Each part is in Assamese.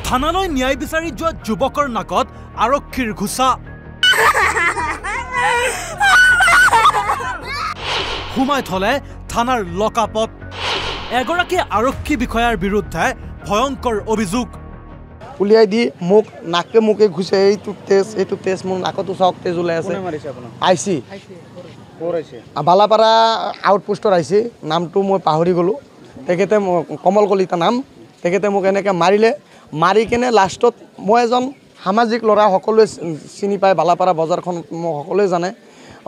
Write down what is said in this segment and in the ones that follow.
থানালৈ ন্যায় বিচাৰি যোৱা যুৱকৰ নাকত আৰক্ষীৰ ঘুচা সোমাই থলে থানাৰ লকআপত এগৰাকী আৰক্ষী বিষয়াৰ বিৰুদ্ধে ভয়ংকৰ অভিযোগ উলিয়াই দি মোক নাকে মুখে ঘুচে এইটো তেজ মোৰ নাকতো চাওক তেজ ওলাই আছে আইছি বালাপাৰা আউটপোষ্টৰ আহিছে নামটো মই পাহৰি গ'লোঁ তেখেতে কমল কলিতা নাম তেখেতে মোক এনেকৈ মাৰিলে মাৰি কেনে লাষ্টত মই এজন সামাজিক ল'ৰা সকলোৱে চিনি পায় বালাপাৰা বজাৰখন মোক সকলোৱে জানে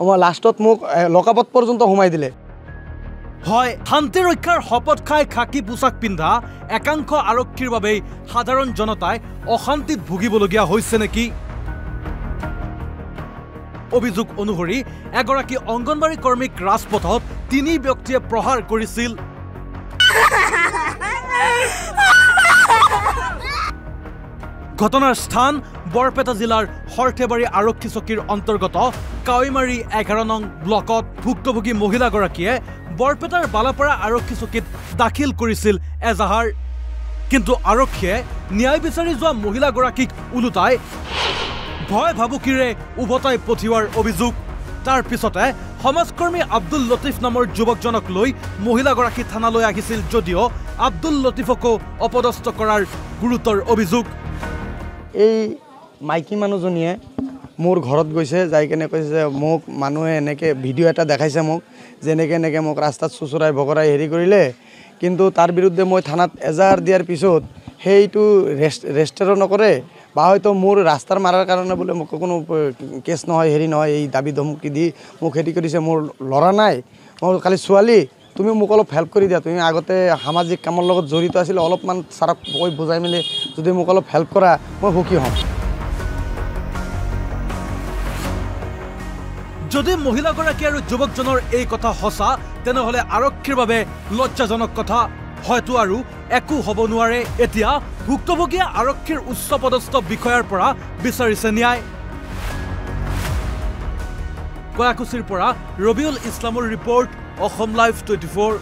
মই লাষ্টত মোক লকআপত পৰ্যন্ত সোমাই দিলে হয় শান্তি ৰক্ষাৰ শপত খাই খাকি পোছাক পিন্ধা একাংশ আৰক্ষীৰ বাবে সাধাৰণ জনতাই অশান্তিত ভুগিবলগীয়া হৈছে নেকি অভিযোগ অনুসৰি এগৰাকী অংগনবাড়ী কৰ্মীক ৰাজপথত 3 ব্যক্তিয়ে প্ৰহাৰ কৰিছিল ঘটনাৰ স্থান বৰপেটা জিলাৰ হৰথেবাৰী আৰক্ষী চকীৰ অন্তৰ্গত কাৱৈমাৰী 11 নং ব্লকত ভুক্তভোগী মহিলাগৰাকীয়ে বৰপেটাৰ বালাপাৰা আৰক্ষী চকীত দাখিল কৰিছিল এজাহাৰ কিন্তু আৰক্ষীয়ে ন্যায় বিচাৰি যোৱা মহিলাগৰাকীক উলুটাই ভয় ভাবুকিৰে উভতাই পঠিওৱাৰ অভিযোগ তাৰ পিছতে সমাজকৰ্মী আব্দুল লতিফ নামৰ যুৱকজনক লৈ মহিলাগৰাকী থানালৈ আহিছিল যদিও আব্দুল লতিফকো অপদস্থ কৰাৰ গুৰুতৰ অভিযোগ এই মাইকী মানুহজনীয়ে মোৰ ঘৰত গৈছে যাই কেনে কৈছে যে মোক মানুহে এনেকৈ ভিডিঅ' এটা দেখাইছে মোক যেনেকৈ এনেকৈ মোক ৰাস্তাত চুচৰাই বগৰাই হেৰি কৰিলে কিন্তু তাৰ বিৰুদ্ধে মই থানাত এজাহাৰ দিয়াৰ পিছত সেইটো ৰেজিষ্টাৰো নকৰে বা হয়তো মোৰ ৰাস্তাৰ মাৰাৰ কাৰণে বোলে মোক কোনো কেছ নহয় হেৰি নহয় এই দাবী ধমকি দি মোক হেৰি কৰিছে মোৰ ল'ৰা নাই মই খালি ছোৱালী তুমি মোক অলপ হেল্প কৰি দিয়া তুমি আগতে সামাজিক কামৰ লগত জড়িত আছিলে অলপমান ছাৰক কৈ বুজাই মেলি যদি মোক অলপ হেল্প কৰা মই সুখী হ'ম যদি মহিলাগৰাকী আৰু যুৱকজনৰ এই কথা সঁচা তেনেহ'লে আৰক্ষীৰ বাবে লজ্জাজনক কথা হয়তো আৰু একো হ'ব নোৱাৰে এতিয়া ভুক্তভোগীয়ে আৰক্ষীৰ উচ্চপদস্থ বিষয়াৰ পৰা বিচাৰিছে ন্যায় কয়াকুছিৰ পৰা ৰবিউল ইছলামৰ report Assam live 24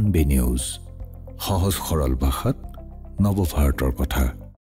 NB News, সহজ সৰল ভাষাত নৱভাৰতৰ কথা।